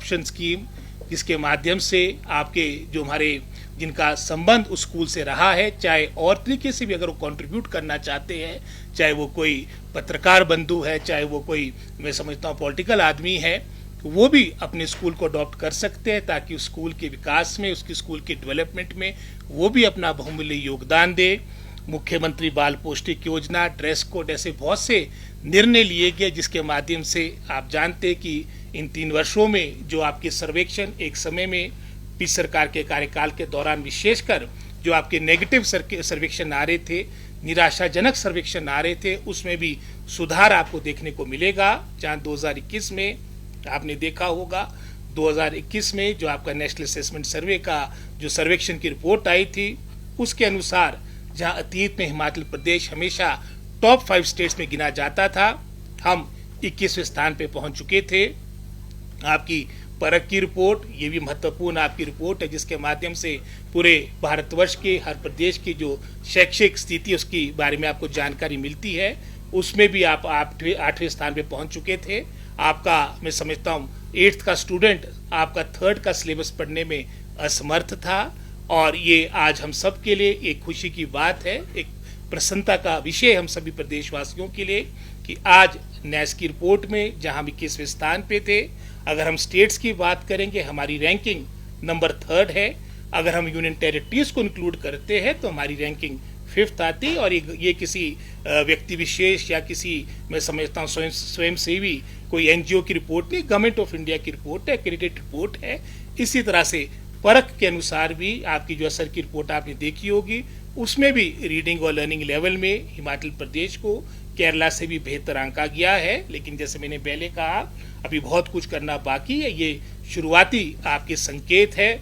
Option scheme, जिसके माध्यम से आपके जो हमारे जिनका संबंध उस स्कूल से रहा है, चाहे और तरीके से भी अगर वो कंट्रीब्यूट करना चाहते हैं, चाहे वो कोई पत्रकार बंधु है, चाहे वो कोई मैं समझता हूँ पॉलिटिकल आदमी है, वो भी अपने स्कूल को अडॉप्ट कर सकते हैं ताकि उस स्कूल के विकास में, उसके स्कूल के डेवलपमेंट में वो भी अपना बहुमूल्य योगदान दे। मुख्यमंत्री बाल पौष्टिक योजना, ड्रेस कोड, ऐसे बहुत से निर्णय लिए गए जिसके माध्यम से आप जानते हैं कि इन 3 वर्षों में जो आपके सर्वेक्षण एक समय में पिछली सरकार के कार्यकाल के दौरान विशेषकर जो आपके नेगेटिव सर्वेक्षण आ रहे थे, निराशाजनक सर्वेक्षण आ रहे थे, उसमें भी सुधार आपको देखने को मिलेगा। जहां 2021 में आपने देखा होगा, 2021 में जो आपका नेशनल असेसमेंट सर्वे का जो सर्वेक्षण की रिपोर्ट आई थी, उसके अनुसार जहां अतीत में हिमाचल प्रदेश हमेशा टॉप 5 स्टेट्स में गिना जाता था, हम 21वें स्थान पे पहुंच चुके थे। आपकी परख की रिपोर्ट, ये भी महत्वपूर्ण आपकी रिपोर्ट है जिसके माध्यम से पूरे भारतवर्ष के हर प्रदेश की जो शैक्षिक स्थिति उसकी बारे में आपको जानकारी मिलती है। उसमें भी आप 8वें स्थान पे पहुंच चुके थे। आपका मैं समझता हूँ 8th का स्टूडेंट आपका 3rd का सिलेबस पढ़ने में असमर्थ था, और ये आज हम सब के लिए एक खुशी की बात है, एक प्रसन्नता का विषय हम सभी प्रदेशवासियों के लिए कि आज नेस की रिपोर्ट में जहां हम 21वें स्थान पे थे, अगर हम स्टेट्स की बात करेंगे हमारी रैंकिंग नंबर 3rd है। अगर हम यूनियन टेरिटरीज को इंक्लूड करते हैं तो हमारी रैंकिंग 5th आती है। और ये किसी व्यक्ति विशेष या किसी मैं समझता हूँ स्वयंसेवी कोई एनजीओ की रिपोर्ट नहीं, गवर्नमेंट ऑफ इंडिया की रिपोर्ट है, क्रेडिट रिपोर्ट है। इसी तरह से परख के अनुसार भी आपकी जो असर की रिपोर्ट आपने देखी होगी, उसमें भी रीडिंग और लर्निंग लेवल में हिमाचल प्रदेश को केरला से भी बेहतर आंका गया है। लेकिन जैसे मैंने पहले कहा, अभी बहुत कुछ करना बाकी है, ये शुरुआती आपके संकेत है।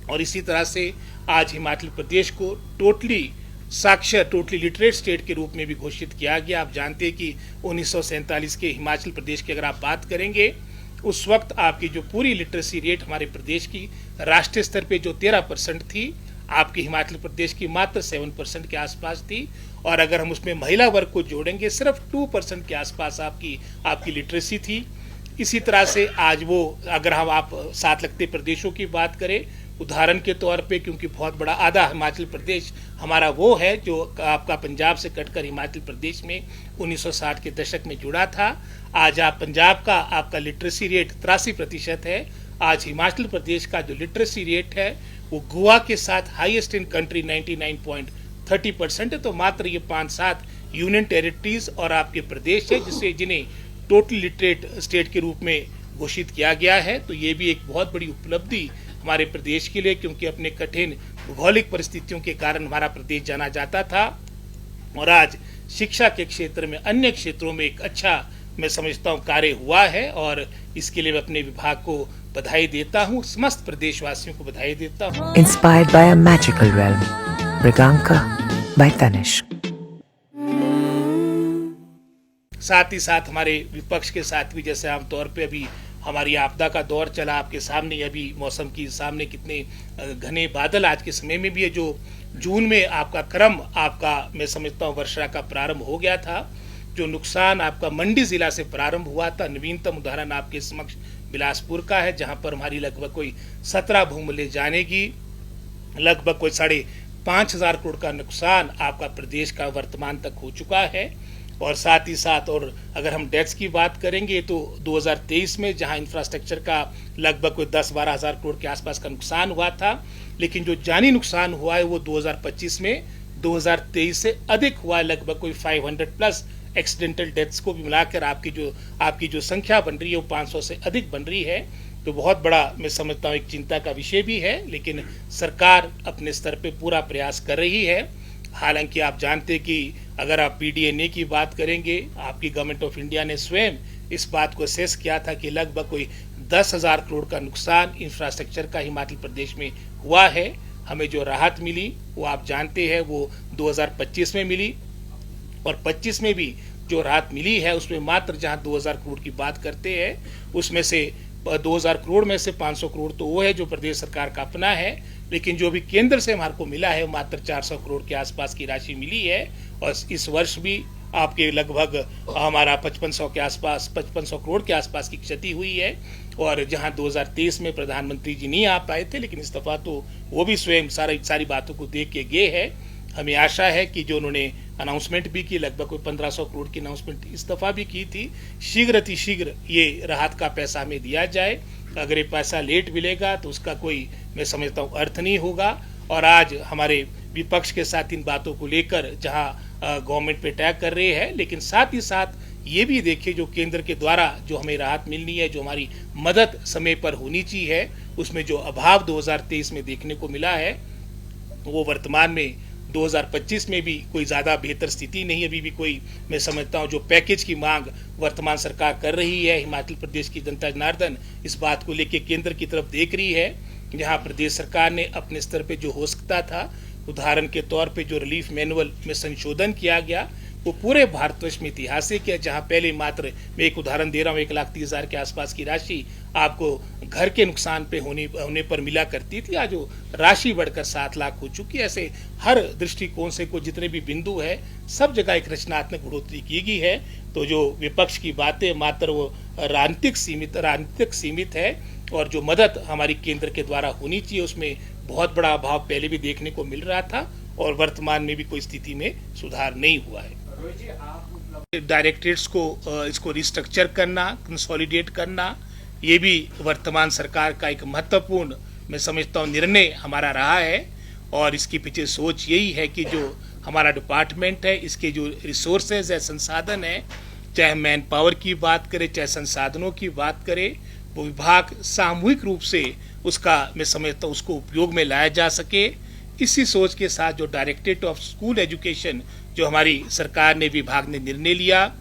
और इसी तरह से आज हिमाचल प्रदेश को टोटली साक्षर, टोटली लिटरेट स्टेट के रूप में भी घोषित किया गया। आप जानते हैं कि 1947 के हिमाचल प्रदेश की अगर आप बात करेंगे, उस वक्त आपकी जो पूरी लिटरेसी रेट हमारे प्रदेश की राष्ट्रीय स्तर पे जो 13% थी, आपकी हिमाचल प्रदेश की मात्र 7% के आसपास थी। और अगर हम उसमें महिला वर्ग को जोड़ेंगे, सिर्फ 2% के आसपास आपकी लिटरेसी थी। इसी तरह से आज वो अगर हम आप साथ लगते प्रदेशों की बात करें, उदाहरण के तौर पे, क्योंकि बहुत बड़ा आधा हिमाचल प्रदेश हमारा वो है जो आपका पंजाब से कटकर हिमाचल प्रदेश में 1960 के दशक में जुड़ा था। आज आप पंजाब का आपका लिटरेसी रेट 83% है। आज हिमाचल प्रदेश का जो लिटरेसी रेट है वो गोवा के साथ हाईएस्ट इन कंट्री 99.30% है। तो मात्र ये 5-7 यूनियन टेरिटरीज और आपके प्रदेश है जिन्हें टोटल लिटरेट स्टेट के रूप में घोषित किया गया है। तो ये भी एक बहुत बड़ी उपलब्धि हमारे प्रदेश के लिए, क्योंकि अपने कठिन भौगोलिक परिस्थितियों के कारण हमारा प्रदेश जाना जाता था। और आज शिक्षा के क्षेत्र में, अन्य क्षेत्रों में एक अच्छा मैं समझता हूँ कार्य हुआ है, और इसके लिए मैं अपने विभाग को बधाई देता हूँ, समस्त प्रदेशवासियों को बधाई देता हूँ। Inspired by a magical realm, Mriganka by Tanishq। साथ ही साथ हमारे विपक्ष के साथ भी, जैसे आमतौर पे अभी हमारी आपदा का दौर चला, आपके सामने अभी मौसम की सामने कितने घने बादल आज के समय में भी है। जो जून में आपका क्रम आपका मैं समझता हूँ वर्षा का प्रारंभ हो गया था, जो नुकसान आपका मंडी जिला से प्रारंभ हुआ था। नवीनतम उदाहरण आपके समक्ष बिलासपुर का है, जहां पर हमारी लगभग कोई 17 बहुमूल्य जानेगी, लगभग कोई 5,500 करोड़ का नुकसान आपका प्रदेश का वर्तमान तक हो चुका है। और साथ ही साथ, और अगर हम डेट्स की बात करेंगे तो 2023 में जहां इंफ्रास्ट्रक्चर का लगभग कोई 10-12 हज़ार करोड़ के आसपास का नुकसान हुआ था, लेकिन जो जानी नुकसान हुआ है वो 2025 में 2023 से अधिक हुआ है। लगभग कोई 500+ एक्सीडेंटल डेथ्स को भी मिलाकर आपकी जो संख्या बन रही है वो 500 से अधिक बन रही है। तो बहुत बड़ा मैं समझता हूँ एक चिंता का विषय भी है, लेकिन सरकार अपने स्तर पे पूरा प्रयास कर रही है। हालांकि आप जानते हैं कि अगर आप पीडीएनए की बात करेंगे, आपकी गवर्नमेंट ऑफ इंडिया ने स्वयं इस बात को असेस किया था कि लगभग कोई 10,000 करोड़ का नुकसान इंफ्रास्ट्रक्चर का हिमाचल प्रदेश में हुआ है। हमें जो राहत मिली वो आप जानते हैं वो 2025 में मिली, और 25 में भी जो राहत मिली है उसमें मात्र जहां 2,000 करोड़ की बात करते हैं, उसमें से 2,000 करोड़ में से 500 करोड़ तो वो है जो प्रदेश सरकार का अपना है, लेकिन जो भी केंद्र से हमारे को मिला है मात्र 400 करोड़ के आसपास की राशि मिली है। और इस वर्ष भी आपके लगभग हमारा 5500 के आसपास 5500 करोड़ के आसपास की क्षति हुई है। और जहां 2023 में प्रधानमंत्री जी नहीं आ पाए थे, लेकिन इस दफा तो वो भी स्वयं सारी बातों को देख के गए हैं। हमें आशा है कि जो उन्होंने अनाउंसमेंट भी की, लगभग कोई 1500 करोड़ की अनाउंसमेंट इस दफा भी की थी, शीघ्र अतिशीघ्र ये राहत का पैसा हमें दिया जाए। अगर ये पैसा लेट मिलेगा तो उसका कोई, मैं समझता हूँ, अर्थ नहीं होगा। और आज हमारे विपक्ष के साथ इन बातों को लेकर जहां गवर्नमेंट पे अटैक कर रहे हैं, लेकिन साथ ही साथ ये भी देखिए जो केंद्र के द्वारा जो हमें राहत मिलनी है, जो हमारी मदद समय पर होनी चाहिए, उसमें जो अभाव 2023 में देखने को मिला है, वो वर्तमान में 2025 में भी कोई ज़्यादा बेहतर स्थिति नहीं। अभी भी कोई, मैं समझता हूँ, जो पैकेज की मांग वर्तमान सरकार कर रही है, हिमाचल प्रदेश की जनता जनार्दन इस बात को लेकर केंद्र की तरफ देख रही है। जहाँ प्रदेश सरकार ने अपने स्तर पे जो हो सकता था, उदाहरण के तौर पे जो रिलीफ मैनुअल में संशोधन किया गया, वो पूरे भारतवर्ष में ऐतिहासिक है। जहां पहले मात्र, मैं एक उदाहरण दे रहा हूँ, 1,30,000 के आसपास की राशि आपको घर के नुकसान पे होने पर मिला करती थी, आज वो राशि बढ़कर 7 लाख हो चुकी है। ऐसे हर दृष्टिकोण से को जितने भी बिंदु है, सब जगह एक रचनात्मक बढ़ोतरी की गई है। तो जो विपक्ष की बातें मात्र वो राजनीतिक सीमित है, और जो मदद हमारी केंद्र के द्वारा होनी चाहिए, उसमें बहुत बड़ा अभाव पहले भी देखने को मिल रहा था, और वर्तमान में भी कोई स्थिति में सुधार नहीं हुआ है। डायरेक्टरेट्स को इसको रिस्ट्रक्चर करना, कंसोलिडेट करना, ये भी वर्तमान सरकार का एक महत्वपूर्ण, मैं समझता हूँ, निर्णय हमारा रहा है। और इसके पीछे सोच यही है कि जो हमारा डिपार्टमेंट है, इसके जो रिसोर्सेज है, संसाधन है, चाहे मैन पावर की बात करें, चाहे संसाधनों की बात करें, वो विभाग सामूहिक रूप से उसका, मैं समझता हूँ, उसको उपयोग में लाया जा सके। इसी सोच के साथ जो डायरेक्टरेट ऑफ स्कूल एजुकेशन जो हमारी सरकार ने, विभाग ने निर्णय लिया,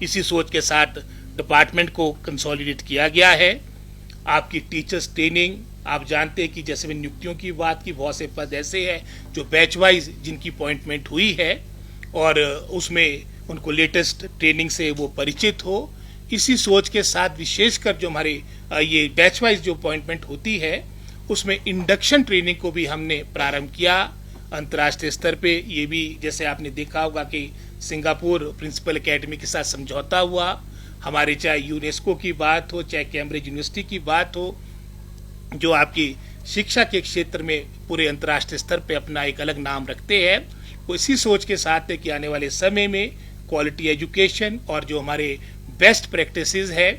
इसी सोच के साथ डिपार्टमेंट को कंसोलिडेट किया गया है। आपकी टीचर्स ट्रेनिंग, आप जानते हैं कि जैसे मैंने नियुक्तियों की बात की, बहुत से पद ऐसे हैं जो बैच वाइज जिनकी अपॉइंटमेंट हुई है, और उसमें उनको लेटेस्ट ट्रेनिंग से वो परिचित हो। इसी सोच के साथ विशेषकर जो हमारे ये बैच वाइज जो अपॉइंटमेंट होती है, उसमें इंडक्शन ट्रेनिंग को भी हमने प्रारंभ किया अंतर्राष्ट्रीय स्तर पे। ये भी जैसे आपने देखा होगा कि सिंगापुर प्रिंसिपल एकेडमी के साथ समझौता हुआ, हमारे चाहे यूनेस्को की बात हो, चाहे कैम्ब्रिज यूनिवर्सिटी की बात हो, जो आपकी शिक्षा के क्षेत्र में पूरे अंतर्राष्ट्रीय स्तर पे अपना एक अलग नाम रखते हैं। वो इसी सोच के साथ है कि आने वाले समय में क्वालिटी एजुकेशन और जो हमारे बेस्ट प्रैक्टिसेस है,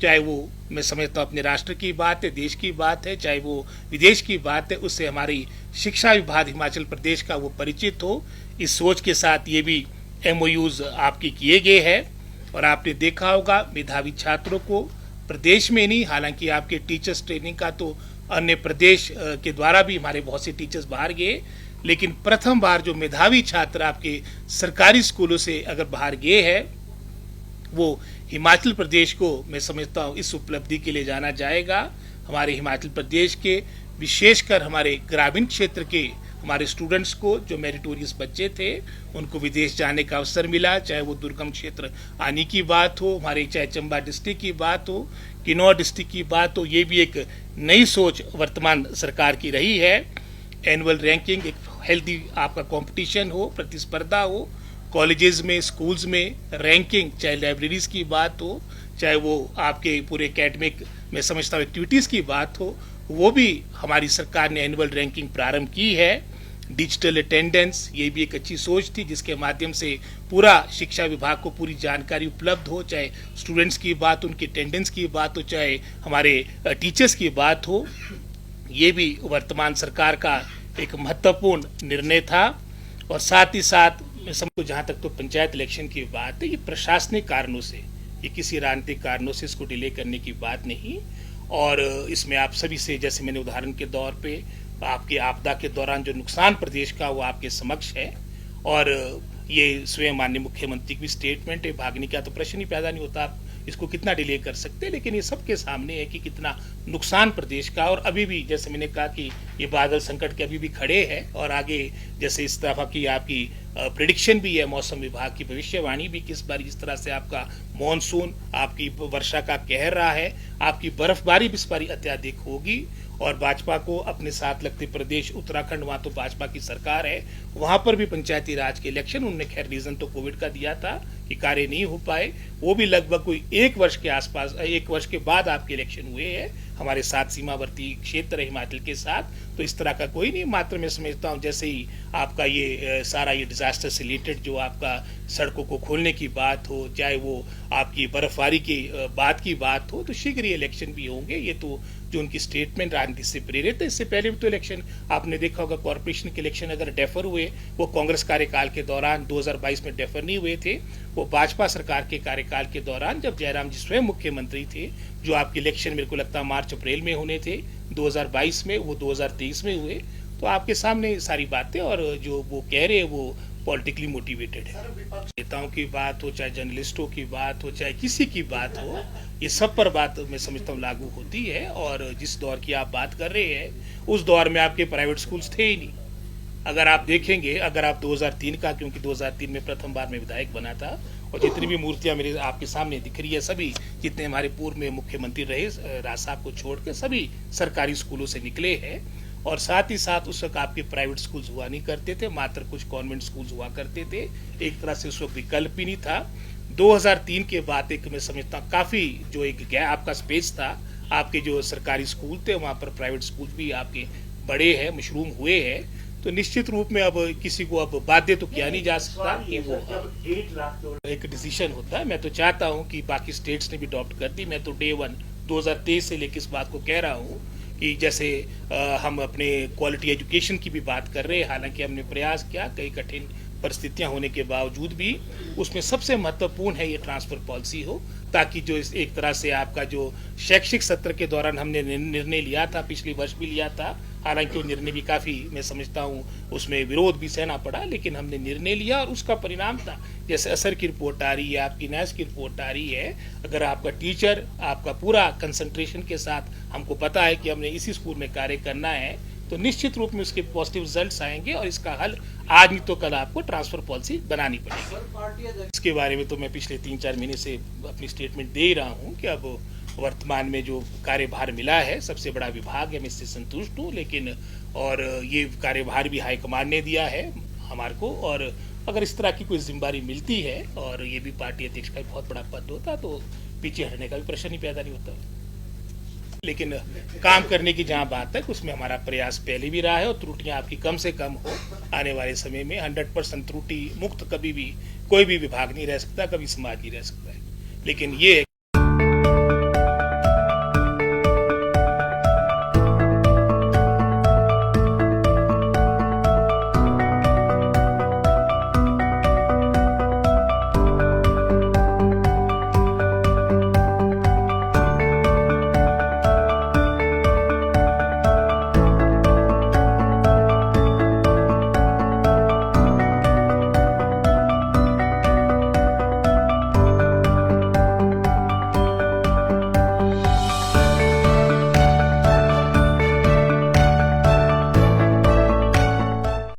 चाहे वो, मैं समझता हूँ, अपने राष्ट्र की बात है, देश की बात है, चाहे वो विदेश की बात है, उससे हमारी शिक्षा विभाग हिमाचल प्रदेश का वो परिचित हो। इस सोच के साथ ये भी MOUs आपके किए गए हैं। और आपने देखा होगा मेधावी छात्रों को प्रदेश में नहीं, हालांकि आपके टीचर्स ट्रेनिंग का तो अन्य प्रदेश के द्वारा भी हमारे बहुत से टीचर्स बाहर गए, लेकिन प्रथम बार जो मेधावी छात्र आपके सरकारी स्कूलों से अगर बाहर गए हैं, वो हिमाचल प्रदेश को, मैं समझता हूँ, इस उपलब्धि के लिए जाना जाएगा। हमारे हिमाचल प्रदेश के, विशेषकर हमारे ग्रामीण क्षेत्र के हमारे स्टूडेंट्स को, जो मेरिटोरियस बच्चे थे, उनको विदेश जाने का अवसर मिला, चाहे वो दुर्गम क्षेत्र आने की बात हो, हमारे चाहे चंबा डिस्ट्रिक्ट की बात हो, किन्नौर डिस्ट्रिक्ट की बात हो। ये भी एक नई सोच वर्तमान सरकार की रही है। एनुअल रैंकिंग, एक हेल्दी आपका कंपटीशन हो, प्रतिस्पर्धा हो, कॉलेजेस में, स्कूल्स में रैंकिंग, चाहे लाइब्रेरीज की बात हो, चाहे वो आपके पूरे एकेडमिक, मैं समझता हूँ, एक्टिविटीज़ की बात हो, वो भी हमारी सरकार ने एनुअल रैंकिंग प्रारंभ की है। डिजिटल अटेंडेंस, ये भी एक अच्छी सोच थी, जिसके माध्यम से पूरा शिक्षा विभाग को पूरी जानकारी उपलब्ध हो, चाहे स्टूडेंट्स की बात, उनकी अटेंडेंस की बात हो, चाहे हमारे टीचर्स की बात हो। ये भी वर्तमान सरकार का एक महत्वपूर्ण निर्णय था। और साथ ही साथ सबको, जहाँ तक तो पंचायत इलेक्शन की बात है, ये प्रशासनिक कारणों से, ये किसी राजनीतिक कारणों से इसको डिले करने की बात नहीं। और इसमें आप सभी से, जैसे मैंने उदाहरण के तौर पे आपके आपदा के दौरान जो नुकसान प्रदेश का, वो आपके समक्ष है। और ये स्वयं माननीय मुख्यमंत्री की स्टेटमेंट है, भागने का तो प्रश्न ही पैदा नहीं होता, आप इसको कितना डिले कर सकते हैं। लेकिन ये सबके सामने है कि कितना नुकसान प्रदेश का, और अभी भी जैसे मैंने कहा कि ये बादल संकट के अभी भी खड़े हैं, और आगे जैसे इस तरह की आपकी प्रिडिक्शन भी है, मौसम विभाग की भविष्यवाणी भी, किस बार इस तरह से आपका मॉनसून, आपकी वर्षा का कहर रहा है, आपकी बर्फबारी भी इस बार अत्यधिक होगी। और भाजपा को अपने साथ लगते प्रदेश उत्तराखंड, वहां तो भाजपा की सरकार है, वहां पर भी पंचायती राज के इलेक्शन, उनने खैर रीजन तो कोविड का दिया था कि कार्य नहीं हो पाए, वो भी लगभग कोई 1 वर्ष के आसपास, 1 वर्ष के बाद आपके इलेक्शन हुए हैं हमारे साथ सीमावर्ती क्षेत्र है हिमाचल के साथ। तो इस तरह का कोई नहीं, मात्र मैं समझता हूँ जैसे ही आपका ये सारा ये डिजास्टर से रिलेटेड जो आपका सड़कों को खोलने की बात हो, चाहे वो आपकी बर्फबारी की बात की बात हो, तो शीघ्र ही इलेक्शन भी होंगे। ये तो जो उनकी स्टेटमेंट राजनीति से प्रेरित है। इससे पहले भी तो इलेक्शन आपने देखा होगा, कॉर्पोरेशन के इलेक्शन अगर डेफर हुए, वो कांग्रेस कार्यकाल के दौरान 2022 में डेफर नहीं हुए थे, वो भाजपा सरकार के कार्यकाल के दौरान जब जयराम जी स्वयं मुख्यमंत्री थे, जो आपके इलेक्शन मेरे को लगता है मार्च अप्रैल में होने थे 2022 में, वो 2023 में हुए। तो आपके सामने सारी बातें, और जो वो कह रहे हैं वो पॉलिटिकली मोटिवेटेड है। नेताओं की बात हो, चाहे जर्नलिस्टों की बात हो, चाहे किसी की बात हो, ये सब पर बात मैं समझता हूँ लागू होती है। और जिस दौर की आप बात कर रहे हैं, उस दौर में आपके प्राइवेट स्कूल्स थे ही नहीं। अगर आप देखेंगे, अगर आप 2003 का, क्योंकि 2003 में प्रथम बार मैं विधायक बना था, और जितनी भी मूर्तियां मेरे आपके सामने दिख रही है, सभी जितने हमारे पूर्व में मुख्यमंत्री रहे राज साहब को छोड़ के सभी सरकारी स्कूलों से निकले हैं। और साथ ही साथ उस वक्त आपके प्राइवेट स्कूल्स हुआ नहीं करते थे, मात्र कुछ कॉन्वेंट स्कूल्स हुआ करते थे। एक तरह से उस वक्त विकल्प ही नहीं था। 2003 के बाद एक मैं समझता हूँ काफी जो एक गैप आपका स्पेस था, आपके जो सरकारी स्कूल थे वहां पर प्राइवेट स्कूल भी आपके बड़े हैं, मशरूम हुए हैं। तो निश्चित रूप में अब किसी को अब बाध्य तो किया नहीं जा सकता कि वो एक डिसीजन होता है। मैं तो चाहता हूं कि बाकी स्टेट्स ने भी अडॉप्ट कर दी। मैं तो डे 1 2023 से लेकर इस बात को कह रहा हूं कि जैसे हम अपने क्वालिटी एजुकेशन की भी बात कर रहे हैं, हालांकि हमने प्रयास किया, कई कठिन परिस्थितियां होने के बावजूद भी उसमें सबसे महत्वपूर्ण है ये ट्रांसफर पॉलिसी हो, ताकि जो एक तरह से आपका जो शैक्षिक सत्र के दौरान हमने निर्णय लिया था, पिछले वर्ष भी लिया था, हालांकि वो निर्णय भी काफी मैं समझता हूँ उसमें विरोध भी सहना पड़ा, लेकिन हमने निर्णय लिया और उसका परिणाम था। जैसे असर की रिपोर्ट आ रही है, आपकी नैस की रिपोर्ट आ रही है, अगर आपका टीचर आपका पूरा कंसंट्रेशन के साथ हमको पता है कि हमने इसी स्कूल में कार्य करना है, तो निश्चित रूप में उसके पॉजिटिव रिजल्ट्स आएंगे और इसका हल आज नहीं तो कल आपको ट्रांसफर पॉलिसी बनानी पड़ेगी। इसके बारे में तो मैं पिछले 3-4 महीने से अपनी स्टेटमेंट दे ही रहा हूँ कि अब वर्तमान में जो कार्यभार मिला है, सबसे बड़ा विभाग है, मैं इससे संतुष्ट हूँ, लेकिन और ये कार्यभार भी हाईकमान ने दिया है हमारे को, और अगर इस तरह की कोई जिम्मेदारी मिलती है और ये भी पार्टी अध्यक्ष का बहुत बड़ा पद होता तो पीछे हटने का भी प्रश्न ही पैदा नहीं होता। लेकिन काम करने की जहां बात है, उसमें हमारा प्रयास पहले भी रहा है, और त्रुटियां आपकी कम से कम हो आने वाले समय में। 100% त्रुटि मुक्त कभी भी कोई भी विभाग नहीं रह सकता, कभी समाज नहीं रह सकता है, लेकिन ये